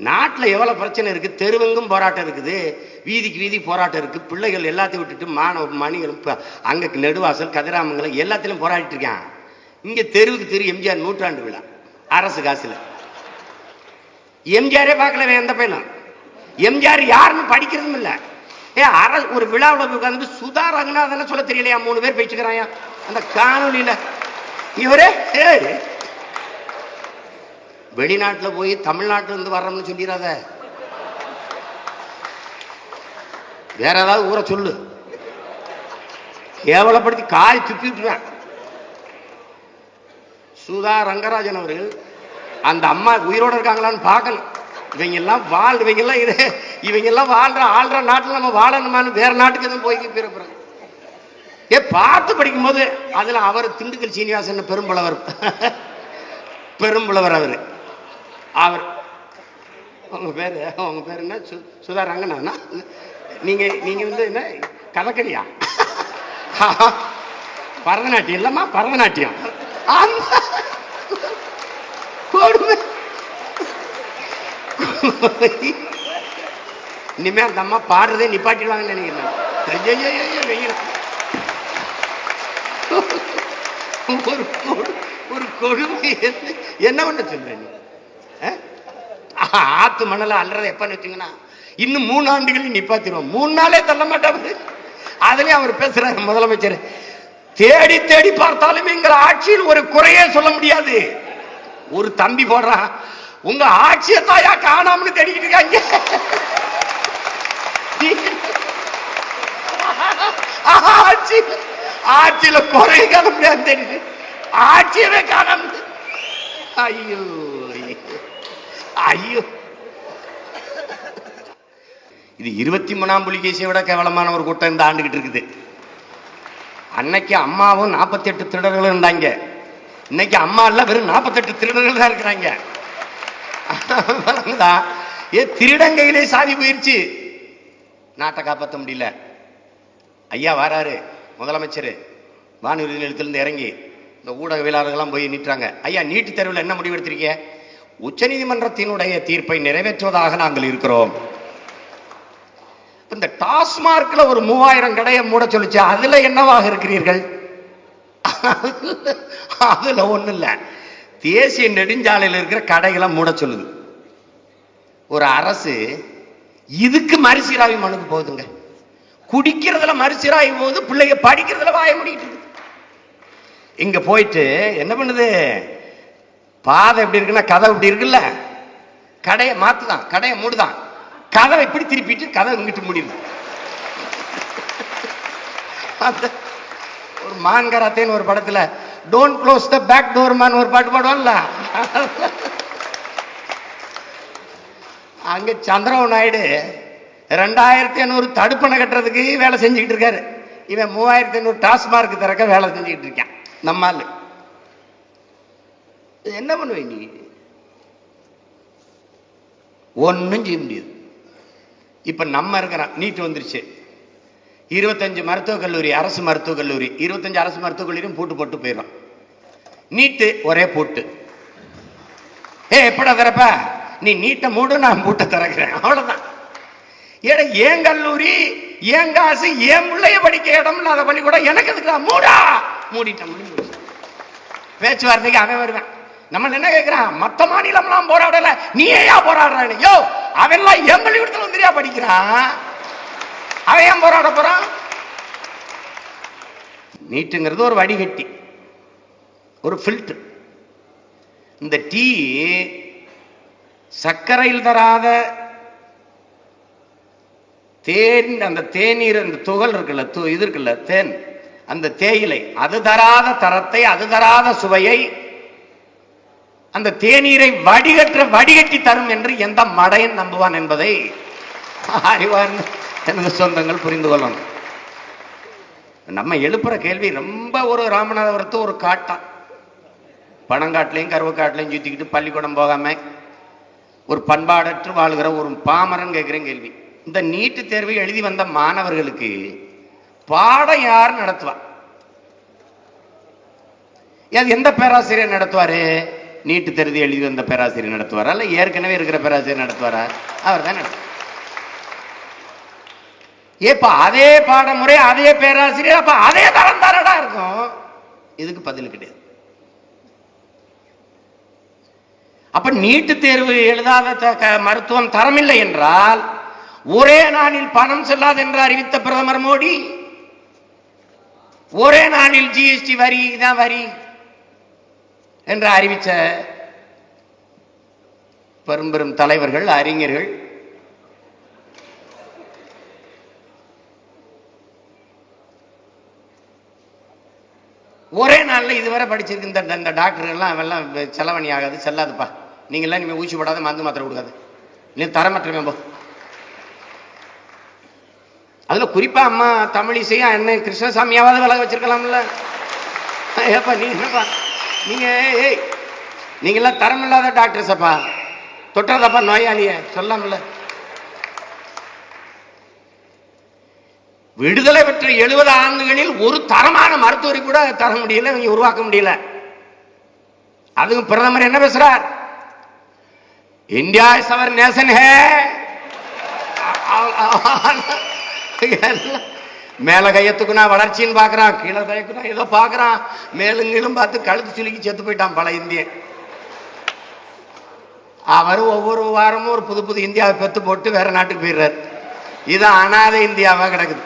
நாட்டில் எவ்வளவு பிரச்சனை இருக்கு, தெருவெங்கும் போராட்டம் இருக்குது, வீதிக்கு வீதி போராட்டம் இருக்கு. பிள்ளைகள் எல்லாத்தையும் விட்டுட்டு மாணவ மணிகளும் அங்க நெடுவாசல் கதிராமங்கலம் எல்லாத்திலும் போராடிட்டு இருக்கான். இங்க தெருவுக்கு தெரு எம்ஜிஆர் நூற்றாண்டு விழா அரசு காசுல. எம்ஜிஆரே பார்க்கல எந்த பையனும். எம்ஜிஆர் யாருன்னு படிக்கிறதும் இல்ல. ஒரு விழாவில் உட்காந்து சுதா ரங்கநாதன் சொல்ல தெரியலையா, 3 பேர் பேச்சுக்கிறாயா அந்த காணொலியில. இவரே வெளிநாட்டுல போய் தமிழ்நாட்டுல இருந்து வர்றோம்னு சொல்லிடாத, வேற ஏதாவது ஊரை சொல்லு, கேவலப்படுத்தி காய் துப்பிட்டுருவேன். சுதா ரங்கராஜன் அவர்கள் அந்த அம்மா உயிரோட இருக்காங்களான்னு பார்க்கணும். இவங்க எல்லாம் வாழ்ற நாட்டுல நம்ம வாழணுமான்னு வேற நாட்டுக்கு எதுவும் போய் பிறப்புறாங்க. பார்த்து படிக்கும் போது அதுல அவர் திண்டுக்கல் சீனிவாசன் பெரும்புலவர் அவர் உங்க பேரு என்ன? சுதா ரங்கண்ணா. நீங்க என்ன கதக்கடியா? பரதநாட்டியம் இல்லம்மா, பரதநாட்டியம். இனிமே அந்த அம்மா பாடுறதே நிப்பாட்டிடுவாங்கன்னு நினைக்கிறேன். ஒரு கொடுமை. என்ன பண்ண சொல்ற நீ? ஆத்து மணல அல்றத எப்ப நிறுத்தீங்கன்னா இன்னும் 3 ஆண்டுகளில் நிப்பாத்திடுவோம். 3 நாளே தள்ள மாட்டாரு. அதுலயும் அவர் பேசுறாரு முதலமைச்சர், தேடி தேடி பார்த்தாலும் எங்கள் ஆட்சியில் ஒரு குறையே சொல்ல முடியாது. ஒரு தம்பி போடுறான், உங்க ஆட்சியை தாயா காணாமனு தேடிக்கிட்டு இருக்காங்க. ஆட்சியில குறைய காண முடியாது தெரியுது, ஆட்சியவே காணாம. ஐயோ ஐயோ, இது 23ஆம் புலிகேசியை விட கேவலமான ஒரு கூட்டம் இந்த ஆண்டுகிட்டு இருக்குது. அன்னைக்கு அம்மாவும் 48 திருடர்களும் இருந்தாங்க. இன்னைக்கு அம்மா இல்ல, வெறும் 48 திருடர்கள் தான் இருக்கிறாங்க. திருடங்கையிலே சாதி போயிருச்சு, நாட்டை காப்பாற்ற முடியல. ஐயா வராரு முதலமைச்சர், வானூர்தி நிலையத்திலிருந்து இறங்கி இந்த ஊடகவியலாளர்கள்லாம் போய் நிற்றாங்க. ஐயா, நீட்டு தேர்வில் என்ன முடிவு எடுத்திருக்கீங்க? உச்ச நீதிமன்றத்தினுடைய தீர்ப்பை நிறைவேற்றுவதாக நாங்கள் இருக்கிறோம். இந்த டாஸ்மார்க்ல ஒரு 3000 கடையை மூட சொல்லிச்சு, அதுல என்னவாக இருக்கிறீர்கள்? அதுல ஒண்ணு இல்ல, தேசிய நெடுஞ்சாலையில் இருக்கிற கடைகளை மூட சொல்லுது. ஒரு அரசு இதுக்கு மறுசீராய்வு மனுக்கு போகுதுங்க. குடிக்கிறதுல மறுசீராய்வு போகுது, பிள்ளைங்க படிக்கிறதுல வாய முடிக்கிட்டு இருக்கு. இங்க போயிட்டு என்ன பண்ணுது, பாதை எப்படி இருக்குன்னா கதவு இப்படி இருக்குல்ல, கடையை மாத்துதான், கடையை மூடுதான், கதவை இப்படி திருப்பிட்டு கதவை இங்கிட்டு முடியுது. ஒரு மான்கராத்தேன்னு ஒரு படத்துல don't close the back door man ஒரு பாட்டு பாடுவான்ல, அங்க சந்திரபாபு நாயுடு 2500 தடுப்பணை கட்டுறதுக்கு வேலை செஞ்சுக்கிட்டு இருக்காரு. இவன் 3500 டாஸ்மார்க் திறக்க வேலை செஞ்சுக்கிட்டு இருக்கான். நம்மால் என்ன பண்ணுவேன் நீ? ஒன்னும் செய்ய முடியாது. இப்ப நம்ம இருக்கிறோம், நீட் வந்துருச்சு. 25 மருத்துவக் கல்லூரி, அரசு மருத்துவக் கல்லூரி, 25 அரசு மருத்துவக் கல்லூரியும் பூட்டு போட்டு போயிடும். நீட்டு ஒரே பூட்டு. எப்படா திறப்ப? நீ நீட்டை மூடு, நான் பூட்டை திறக்கிறேன், அவ்வளவுதான். ஏடா ஏன் கல்லூரி, ஏன் காசு, ஏன் பிள்ளைய படிக்க இடம் இல்லாத பள்ளிக்கூடம் எனக்கு எதுக்குடா? மூடா, மூடிட்டேன். பேச்சுவார்த்தைக்கு அவன் வருவேன். நம்ம என்ன கேட்கிறான், மத்த மாநிலம்லாம் போராடல, நீ ஏன் போராடுறான்? யோ, அவன்லாம் என் பள்ளிக்கூடத்துல வந்துரியா படிக்கிறான், அவன் ஏன் போராட போறான்? நீட்டுங்கிறது ஒரு வடிகட்டி, ஒரு ஃபில்டர். இந்த டீ சர்க்கரையில் தராத தேன், அந்த தேநீர், அந்த துகள் இருக்குல்ல, இது இருக்குல்ல தேன், அந்த தேயிலை, அது தராத தரத்தை, அது தராத சுவையை அந்த தேநீரை வடிகட்டி தரும் என்று எந்த மடையன் நம்புவான் என்பதை அறிவார்ந்த எனது சொந்தங்கள் புரிந்து கொள்ளணும். நம்ம எழுப்புற கேள்வி ரொம்ப ஒரு ராமநாதபுரத்து ஒரு காட்டான், பணங்காட்டிலையும் கருவக்காட்டிலையும் சுத்திக்கிட்டு பள்ளிக்கூடம் போகாம ஒரு பண்பாடற்று வாழ்கிற ஒரு பாமரன் கேட்கிற கேள்வி. இந்த நீட்டு தேர்வை எழுதி வந்த மாணவர்களுக்கு பாடம் யார் நடத்துவா? எந்த பேராசிரியர் நடத்துவாரு? நீட்டு தேர்வு எழுதி வந்த பேராசிரியர் நடத்துவாரா இல்ல ஏற்கனவே இருக்கிற பேராசிரியர் நடத்துவாரா? அவர் தான் நடத்துவார். ஏப்ப அதே பாடமுறை அதே பேராசிரியர், அப்ப அதே தரம் தானடா இருக்கும். இதுக்கு பதில் கிடையாது. அப்ப நீட்டு தேர்வு எழுதாத மருத்துவம் தரமில்லை என்றால் ஒரே நாளில் பணம் செல்லாது என்று அறிவித்த பிரதமர் மோடி, ஒரே நாளில் ஜிஎஸ்டி வரி தான் வரி என்று அறிவிச்ச பெரும் பெரும் தலைவர்கள், அறிஞர்கள், ஒரே நாள்ல இதுவரை படிச்சிருக்கு இந்த டாக்டர் எல்லாம் அவெல்லாம் செலவணி ஆகாது, செல்லாதுப்பா, நீங்க எல்லாம் இனிமே ஊசி போடாத, மருந்து மாத்திரை கொடுக்காது, நீ தரமற்றமே போ. அதுல குறிப்பா அம்மா தமிழிசையா என்ன கிருஷ்ணசாமியாவது விலக வச்சிருக்கலாம்ல. ஏப்பா நீங்க என்னப்பா நீங்க எல்லாம் தரம் இல்லாத டாக்டர்ஸ் அப்பா, தொட்டதப்பா நோயாளிய சொல்லாமல. விடுதலை பெற்ற 70 ஆண்டுகளில் ஒரு தரமான மருத்துவரை கூட தர முடியல, உருவாக்க முடியல. அதுவும் பிரதமர் என்ன பேசுறார்? இந்தியா இஸ் அவர் நேஷன் ஹே. மேல கையத்துக்குனா வளர்ச்சின்னு பாக்குறான், கீழே கையக்குனா ஏதோ பாக்குறான், மேலும் கீழும் பார்த்து கழுத்து சுலுக்கி செத்து போயிட்டான் பல இந்தியன். அவர் ஒவ்வொரு வாரமும் ஒரு புது புது இந்தியாவை பெத்து போட்டு வேற நாட்டுக்கு போயிடுறாரு. இது அனாதை இந்தியாவா கிடக்குது.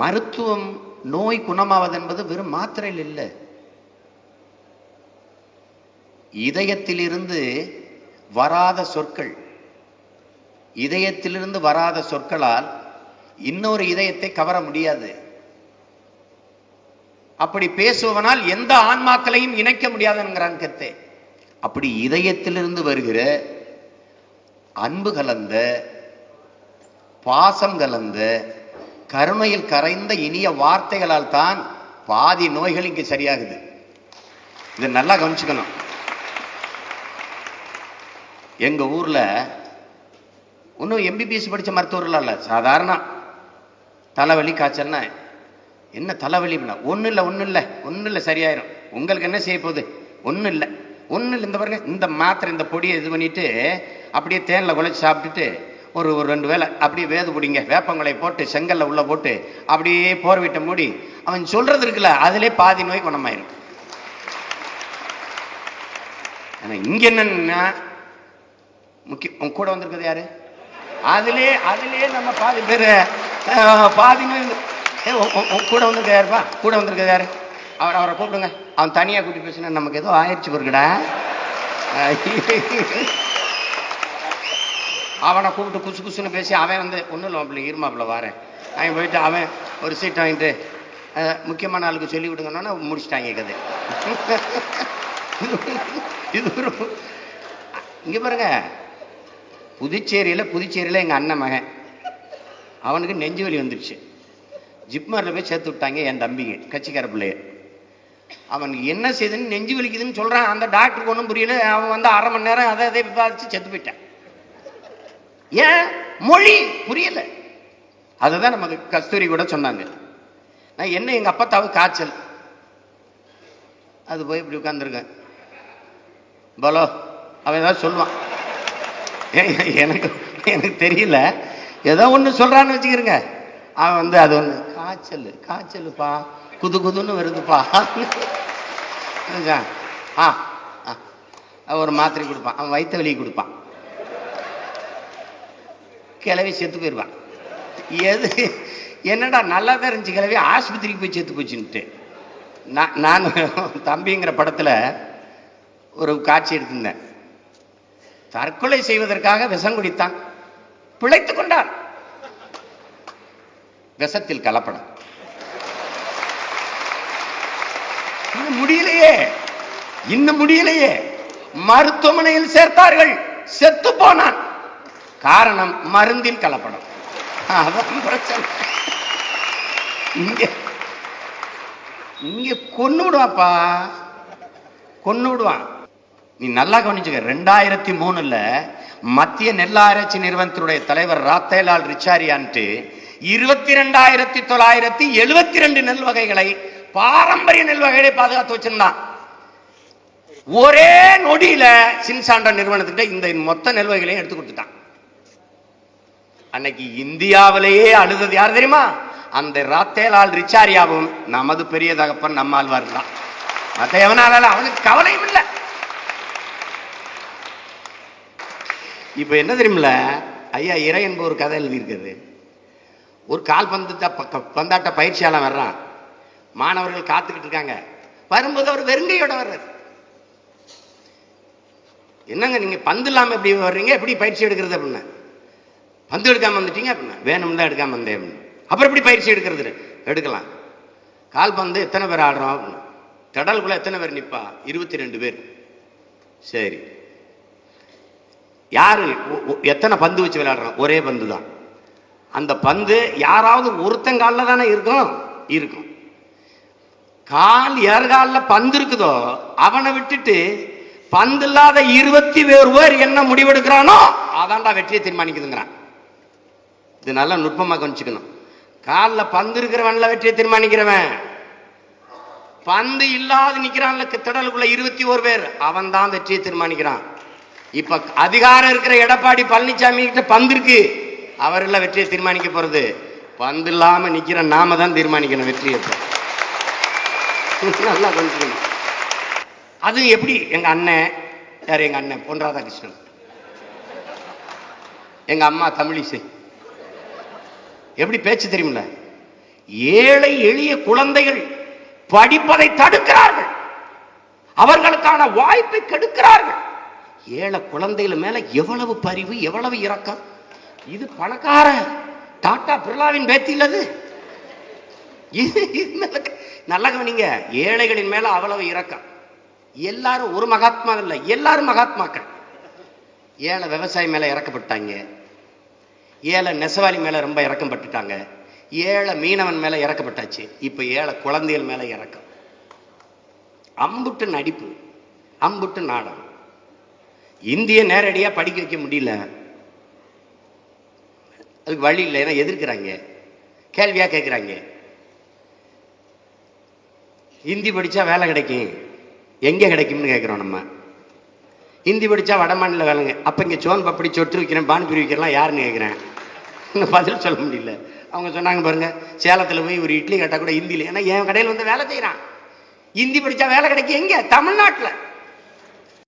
மருத்துவம், நோய் குணமாவது என்பது வெறும் மாத்திரையில் இல்லை, இதயத்திலிருந்து வராத சொற்கள், இதயத்திலிருந்து வராத சொற்களால் இன்னொரு இதயத்தை கவர முடியாது. அப்படி பேசுவதனால் எந்த ஆன்மாக்களையும் இணைக்க முடியாதுங்கிறான் கத்தே. அப்படி இதயத்திலிருந்து வருகிற அன்பு கலந்த, பாசம் கலந்த, கருணையில் கரைந்த இனிய வார்த்தைகளால் தான் பாதி நோய்கள் இங்கு சரியாகுது. இதை நல்லா கவனிச்சுக்கணும். எங்க ஊர்ல இன்னும் எம்பிபிஎஸ் படிச்ச மருத்துவர்கள் இல்ல, சாதாரண தலைவலி காய்ச்சல்னா என்ன தலைவலி, ஒன்னும் இல்ல சரியாயிரும், உங்களுக்கு என்ன செய்ய போகுது, ஒன்னும் இல்லை இந்த பாருங்க, இந்த மாத்திரை இந்த பொடியை இது பண்ணிட்டு அப்படியே தேன்ல குழைச்சி சாப்பிட்டுட்டு ஒரு 2 வேளை அப்படியே வேது பிடிங்க, வேப்பங்களை போட்டு செங்கல்ல உள்ள போட்டு அப்படியே போர்விட்ட மூடி அவன் சொல்றது இருக்குல்ல, அதிலே பாதி நோய் குணமாயிரும். இங்க என்னன்னா முக்கியம், கூட வந்திருக்கிறது யாரு? அதிலே நம்ம பாதி பேரு பாதி நோய். கூட வந்திருக்க யாருப்பா? கூட வந்திருக்கிறது யாரு? அவரை கூப்பிடுங்க. அவன் தனியா கூட்டி பேசினா நமக்கு ஏதோ ஆயிடுச்சு பொருக்கடா. அவனை கூப்பிட்டு குசு குசுன்னு பேசி அவன் வந்து ஒன்றும் இல்லை மாப்பிள்ள இருமாப்பிள்ள வாரேன், அவன் போயிட்டு அவன் ஒரு சீட் வாங்கிட்டு முக்கியமான ஆளுக்கு சொல்லி விடுங்கன்னா முடிச்சுட்டாங்க கதை. இது இங்க பாருங்க, புதுச்சேரியில எங்க அண்ணன் மகன், அவனுக்கு நெஞ்சு வலி வந்துருச்சு, ஜிப்மர்ல போய் சேர்த்து விட்டாங்க என் தம்பிங்க, கட்சிக்கார பிள்ளைய. அவனுக்கு என்ன செய்யுதுன்னு நெஞ்சு வலிக்குதுன்னு சொல்றான். அந்த டாக்டருக்கு ஒன்றும் புரியல. அவன் வந்து 1/2 மணி நேரம் அதை விவாதிச்சு செத்து போயிட்டான். ஏன்? மொழி புரியல. அதுதான் நமக்கு கஸ்தூரி கூட சொன்னாங்க. நான் என்ன, எங்க அப்பத்தாவுக்கு காய்ச்சல், அது போய் இப்படி உட்கார்ந்துருக்கேன் பலோ, அவன் ஏதாவது சொல்லுவான், எனக்கு தெரியல, ஏதோ ஒண்ணு சொல்றான்னு வச்சுக்கிறேங்க. அவன் வந்து அது ஒண்ணு காய்ச்சலுப்பா, குதுன்னு வருதுப்பா, ஒரு மாத்திரை கொடுப்பான், அவன் வயிற்று வலி கொடுப்பான், கிளவி செத்து போயிடுவான். எது என்னடா நல்லா தான் இருந்துச்சு கிளவி, ஆஸ்பத்திரிக்கு போய் செத்து போச்சுன்ட்டு. நான் தம்பிங்கிற படத்துல ஒரு காட்சி எடுத்திருந்தேன். தற்கொலை செய்வதற்காக விஷம் குடித்தான், பிழைத்துக் கொண்டான். விஷத்தில் கலப்படம். இன்னும் முடியலையே, மருத்துவமனையில் சேர்த்தார்கள், செத்து போனான். காரணம் மருந்தில் கலப்படம். அதான் பிரச்சனை. இங்க கொன்னு விடுவாப்பா, கொன்னு விடுவான். நீ நல்லா கவனிச்சுக்க. 2003 மத்திய நெல் ஆராய்ச்சி நிறுவனத்தினுடைய தலைவர் ராத்தேலால் ரிச்சாரியான்ட்டு 22,972 நெல் வகைகளை பாரம்பரிய நெல் வகைகளை பாதுகாத்து வச்சிருந்தான். ஒரே நொடியில சின்சாண்டா நிறுவனத்துக்கிட்ட இந்த மொத்த நெல் வகைகளையும் எடுத்து கொடுத்துட்டான். அன்னைக்கு இந்தியாவிலேயே அழுதது யார் தெரியுமா? அந்த ராத்தேலால் ரிச்சாரியாவும் நமது பெரிய தகப்பன் நம்மாழ்வார் தான். மற்ற எவனால அவனுக்கு கவலையும் இல்லை. இப்ப என்ன தெரியுமில்ல, ஐயா இறை என்ப ஒரு கதை எழுதியிருக்கிறது. ஒரு கால் பந்தாட்ட பயிற்சியாளர் வர்றான். மாணவர்கள் காத்துக்கிட்டு இருக்காங்க. வரும்போது அவர் வெறுங்கையோட வர்றாரு. என்னங்க நீங்க பந்து இல்லாம எப்படி வர்றீங்க, எப்படி பயிற்சி எடுக்கிறது அப்படின்னா, பந்து எடுக்காம வந்துட்டீங்க அப்படின்னா, வேணும் தான் எடுக்காம வந்தேன் அப்படின்னு. அப்புறம் எப்படி பயிற்சி எடுக்கிறது? எடுக்கலாம். கால் பந்து எத்தனை பேர் ஆடுறோம் அப்படின்னு. கடலுக்குள்ள எத்தனை பேர் நிப்பா? 22 பேர். சரி, யாரு எத்தனை பந்து வச்சு விளையாடுறோம்? ஒரே பந்து தான். அந்த பந்து யாராவது ஒருத்தங்கால தானே இருக்கும். இருக்கும். கால் ஏற்கால பந்து இருக்குதோ அவனை விட்டுட்டு பந்து இல்லாத 21 பேர் என்ன முடிவெடுக்கிறானோ அதான்டா வெற்றியை தீர்மானிக்குதுங்கிறான். இது நல்லா நுட்பமா கவனிச்சுக்கணும். காலில் பந்து இருக்கிறவன்ல வெற்றியை தீர்மானிக்கிறவன், பந்து இல்லாத நிக்கிறான்ல திடலுக்குள்ள 21 பேர், அவன் தான் வெற்றியை தீர்மானிக்கிறான். இப்ப அதிகாரம் இருக்கிற எடப்பாடி பழனிசாமி கிட்ட பந்து இருக்கு, அவர்ல வெற்றியை தீர்மானிக்க போறது. பந்து இல்லாம நிக்கிற நாம தான் தீர்மானிக்கணும் வெற்றியை. நல்லா கவனிச்சுக்கணும். அது எப்படி? எங்க அண்ணன் யார்? எங்க அண்ணன் பொன் ராதாகிருஷ்ணன், எங்க அம்மா தமிழிசை. எப்படி பேச்சு தெரியுமில்ல? ஏழை எளிய குழந்தைகள் படிப்பதை தடுக்கிறார்கள், அவர்களுக்கான வாய்ப்பை கெடுக்கிறார்கள். ஏழை குழந்தைகள் மேல எவ்வளவு பரிவு, எவ்வளவு இரக்கம். இது பணக்கார டாடா பிர்லாவின் பேத்தி இல்லது. நல்ல கவனிங்க, ஏழைகளின் மேல அவ்வளவு இரக்கம். எல்லாரும் ஒரு மகாத்மா இல்லை, எல்லாரும் மகாத்மாக்கள். ஏழை விவசாயி மேல இறக்கப்பட்டாங்க, ஏழை நெசவாளி மேல ரொம்ப இறக்கம் பட்டுட்டாங்க, ஏழை மீனவன் மேல இறக்கப்பட்டாச்சு. இப்ப ஏழை குழந்தைகள் மேல இறக்கம். அம்புட்டு நடிப்பு, அம்புட்டு நாடகம். இந்திய நேரடியா படிக்க வைக்க முடியல, அதுக்கு வழி இல்லை. ஏன்னா எதிர்க்கிறாங்க, கேள்வியா கேட்கிறாங்க. ஹிந்தி படிச்சா வேலை கிடைக்கும், எங்க கிடைக்கும்னு கேட்கிறோம் நம்ம. ஹிந்தி படிச்சா வட மாநில வேலைங்க. அப்ப இங்க சோன் பப்படி சொட்டு வைக்கிறேன், பானிபூரி வைக்கிறலாம் யாருன்னு கேட்கிறேன். பதில் சொல்ல முடியல. அவங்க சொன்னாங்க பாருங்க, சேலத்துல போய் ஒரு இட்லி கேட்டா கூட ஹிந்தியில, ஏன்னா என் கடையில் வந்து வேலை செய்யறான். ஹிந்தி படிச்சா வேலை கிடைக்கும் எங்க? தமிழ்நாட்டில்.